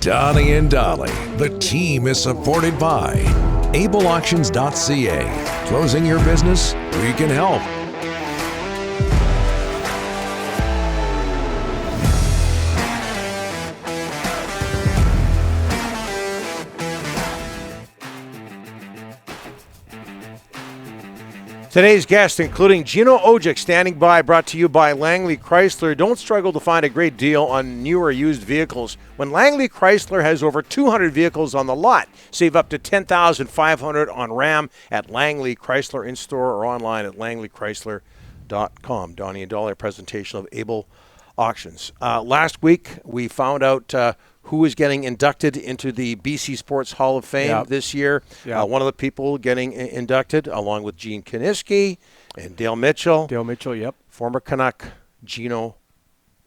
Donnie and Dolly. The team is supported by ableauctions.ca. Closing your business? We can help. Today's guests, including Gino Odjick, standing by, brought to you by Langley Chrysler. Don't struggle to find a great deal on new or used vehicles. When Langley Chrysler has over 200 vehicles on the lot, save up to $10,500 on Ram at Langley Chrysler in-store or online at langleychrysler.com. Donnie and Dolly, a presentation of Able Auctions. Last week, we found out who is getting inducted into the BC Sports Hall of Fame this year. One of the people getting inducted, along with Gene Kaniski and Dale Mitchell. Former Canuck Gino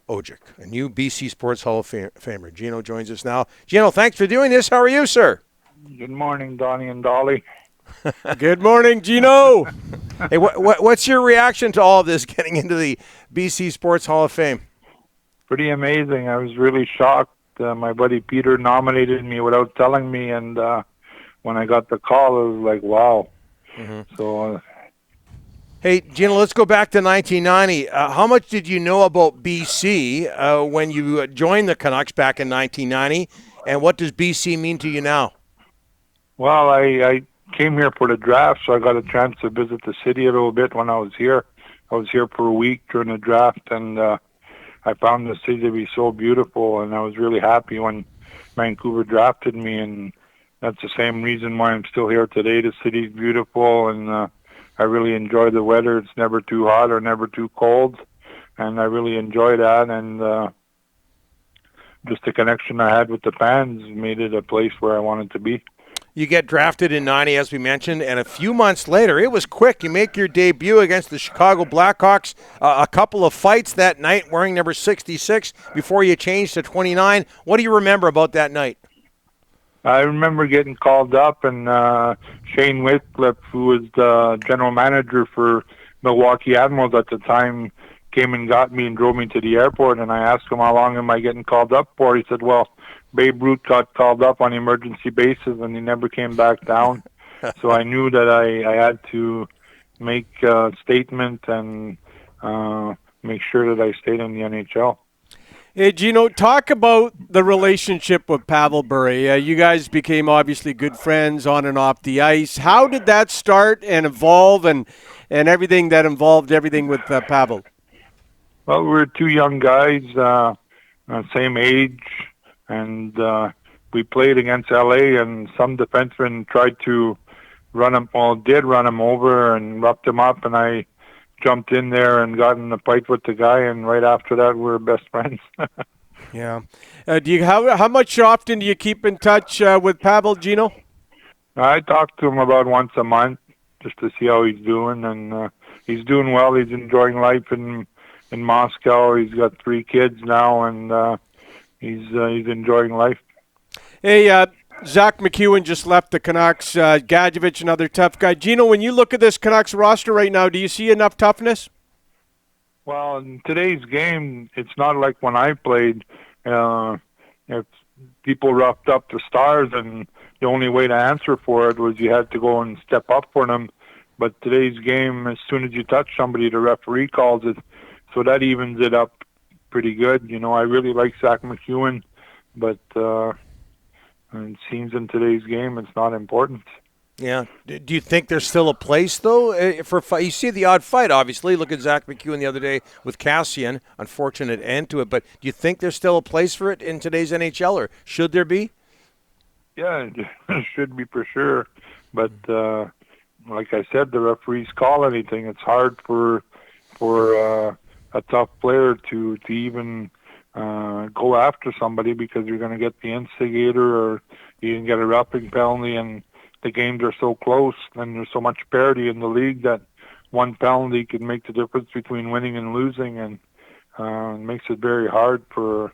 Odjick, a new BC Sports Hall of Famer. Gino joins us now. Gino, thanks for doing this. How are you, sir? Good morning, Donnie and Dolly. Good morning, Gino. Hey, what's your reaction to all of this, getting into the BC Sports Hall of Fame? Pretty amazing. I was really shocked. My buddy Peter nominated me without telling me, and when I got the call, I was like, wow. So, hey, Gino, let's go back to 1990. How much did you know about BC when you joined the Canucks back in 1990, and what does BC mean to you now? Well, I came here for the draft, so I got a chance to visit the city a little bit when I was here. I was here for a week during the draft, and I found the city to be so beautiful, and I was really happy when Vancouver drafted me, and that's the same reason why I'm still here today. The city's beautiful, and I really enjoy the weather. It's never too hot or never too cold, and I really enjoy that, and just the connection I had with the fans made it a place where I wanted to be. You get drafted in 90, as we mentioned, and a few months later, it was quick. You make your debut against the Chicago Blackhawks, a couple of fights that night wearing number 66 before you changed to 29. What do you remember about that night? I remember getting called up, and Shane Whitcliffe, who was the general manager for Milwaukee Admirals at the time, came and got me and drove me to the airport, and I asked him, how long am I getting called up for? He said, well, Babe Ruth got called up on emergency basis, and he never came back down. So I knew that I had to make a statement and make sure that I stayed in the NHL. Hey, Gino, talk about the relationship with Pavel Bure. You guys became obviously good friends on and off the ice. How did that start and evolve, and everything that involved everything with Pavel? Well, we were two young guys, same age, and we played against LA, and some defensemen tried to did run him over and roughed him up, and I jumped in there and got in a fight with the guy, and right after that, we were best friends. Yeah. How much often do you keep in touch with Pavel, Gino? I talk to him about once a month just to see how he's doing, and he's doing well. He's enjoying life in Moscow. He's got 3 kids now, and he's enjoying life. Hey, Zach McEwen just left the Canucks. Gadjevich, another tough guy. Gino, when you look at this Canucks roster right now, do you see enough toughness? Well, in today's game, it's not like when I played. If people roughed up the Stars, and the only way to answer for it was you had to go and step up for them. But today's game, as soon as you touch somebody, the referee calls it. So that evens it up pretty good. You know, I really like Zach McEwen, but it seems in today's game it's not important. Yeah. Do you think there's still a place, though, for you see the odd fight, obviously. Look at Zach McEwen the other day with Cassian. Unfortunate end to it. But do you think there's still a place for it in today's NHL, or should there be? Yeah, it should be for sure. But like I said, the referees call anything. It's hard for a tough player to even go after somebody, because you're going to get the instigator, or you can get a roughing penalty, and the games are so close, and there's so much parity in the league that one penalty could make the difference between winning and losing, and it makes it very hard for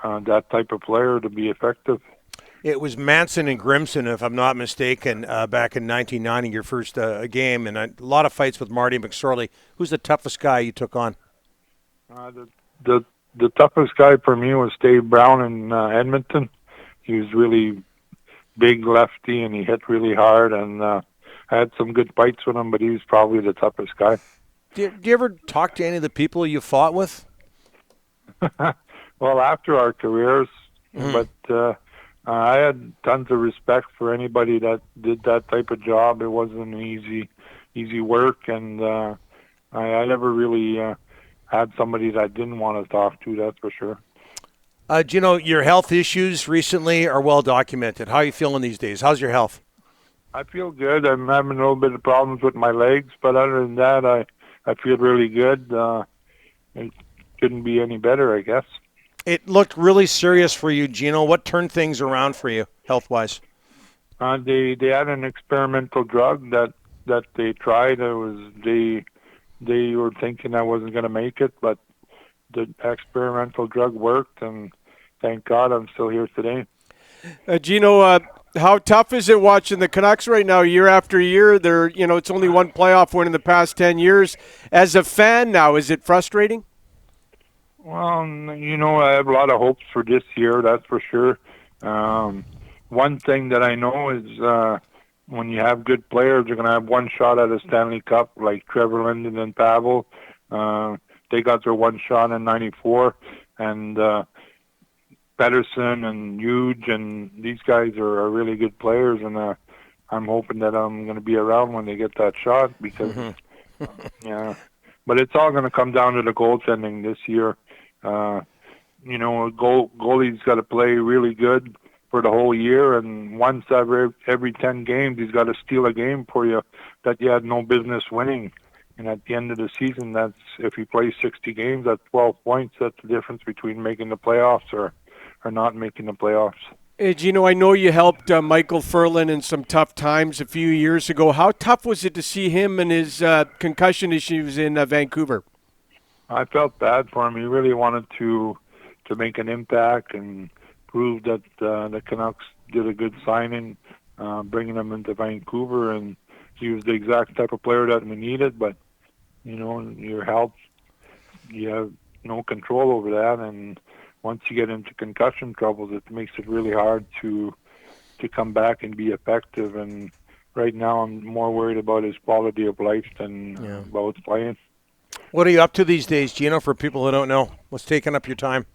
that type of player to be effective. It was Manson and Grimson, if I'm not mistaken, back in 1990, your first game, and a lot of fights with Marty McSorley. Who's the toughest guy you took on? The toughest guy for me was Dave Brown in Edmonton. he was really big lefty, and he hit really hard. And I had some good fights with him, but he was probably the toughest guy. Do you ever talk to any of the people you fought with? Well, after our careers, but I had tons of respect for anybody that did that type of job. It wasn't easy work, and I never really had somebody that I didn't want to talk to. That's for sure. Gino, your health issues recently are well documented. How are you feeling these days? How's your health? I feel good. I'm having a little bit of problems with my legs, but other than that, I feel really good. It couldn't be any better, I guess. It looked really serious for you, Gino. What turned things around for you, health-wise? They had an experimental drug that they tried. It was they were thinking I wasn't going to make it, but the experimental drug worked, and thank God I'm still here today. Gino, how tough is it watching the Canucks right now, year after year? They're, it's only one playoff win in the past 10 years. As a fan now, is it frustrating? Well, I have a lot of hopes for this year, that's for sure. One thing that I know is when you have good players, you're going to have one shot at a Stanley Cup, like Trevor Linden and Pavel. They got their one shot in '94, and Pedersen and Huge, and these guys are really good players, and I'm hoping that I'm going to be around when they get that shot because, yeah. But it's all going to come down to the goaltending this year. Goalie's got to play really good for the whole year, and once every 10 games, he's got to steal a game for you that you had no business winning. And at the end of the season, that's if he plays 60 games, that's 12 points. That's the difference between making the playoffs or not making the playoffs. Hey, Gino, I know you helped Michael Furlan in some tough times a few years ago. How tough was it to see him and his concussion issues in Vancouver? I felt bad for him. He really wanted to make an impact and prove that the Canucks did a good signing, bringing him into Vancouver, and he was the exact type of player that we needed. But your health, you have no control over that, and once you get into concussion troubles, it makes it really hard to come back and be effective. And right now, I'm more worried about his quality of life than about playing. What are you up to these days, Gino, for people who don't know? What's taking up your time?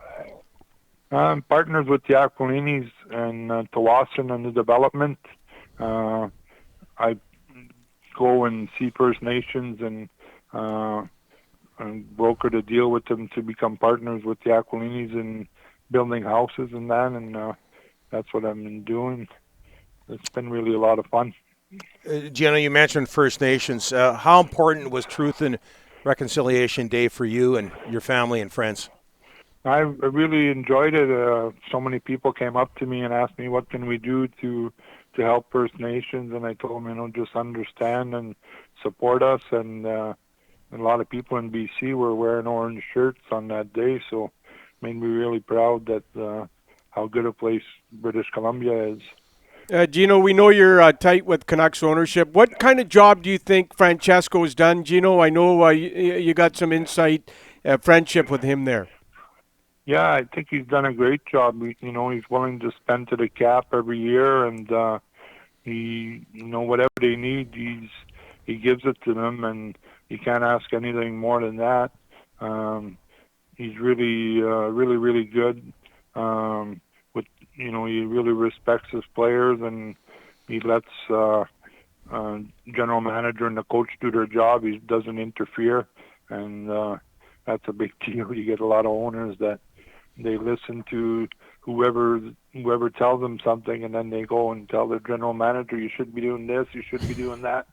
I'm partners with the Aquilinis and Tawasin in the development. I go and see First Nations and broker the deal with them to become partners with the Aquilinis in building houses and that, and that's what I've been doing. It's been really a lot of fun. Gino, you mentioned First Nations. How important was Truth and Reconciliation Day for you and your family and friends? I really enjoyed it. So many people came up to me and asked me, what can we do to help First Nations? And I told them, just understand and support us. And a lot of people in BC were wearing orange shirts on that day, so it made me really proud that how good a place British Columbia is. Gino, we know you're tight with Canucks ownership. What kind of job do you think Francesco's done? Gino, I know you got some insight, friendship with him there. Yeah, I think he's done a great job. He's willing to spend to the cap every year, and he, whatever they need, he gives it to them, and you can't ask anything more than that. He's really, really good. He really respects his players, and he lets general manager and the coach do their job. He doesn't interfere, and that's a big deal. You get a lot of owners that they listen to whoever tells them something, and then they go and tell their general manager, you should be doing this, you should be doing that.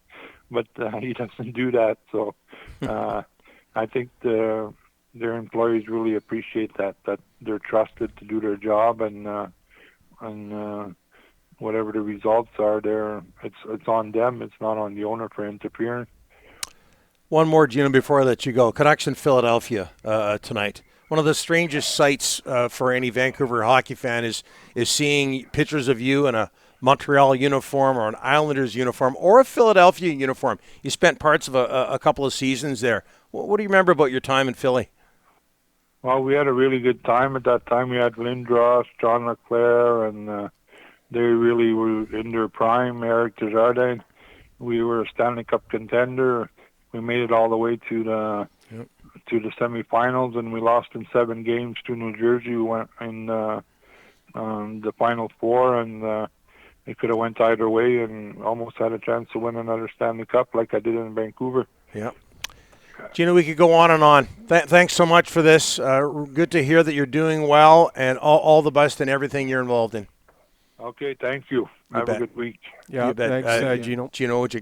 But he doesn't do that. So I think their employees really appreciate that they're trusted to do their job, and whatever the results are, it's on them. It's not on the owner for interfering. One more, Gino, before I let you go. Canucks in Philadelphia tonight. One of the strangest sights for any Vancouver hockey fan is seeing pictures of you in a Montreal uniform or an Islanders uniform or a Philadelphia uniform. You spent parts of a couple of seasons there. What do you remember about your time in Philly? Well, we had a really good time at that time. We had Lindros, John LeClaire, and they really were in their prime. Eric Desjardins, we were a Stanley Cup contender. We made it all the way to the semifinals, and we lost in 7 games to New Jersey. We went in the Final Four, and it could have went either way, and almost had a chance to win another Stanley Cup like I did in Vancouver. Yeah. Gino, we could go on and on. Thanks so much for this. Good to hear that you're doing well, and all the best in everything you're involved in. Okay, thank you. Have bet. a good week. Yeah, You bet. thanks, Gino. Gino Odjick.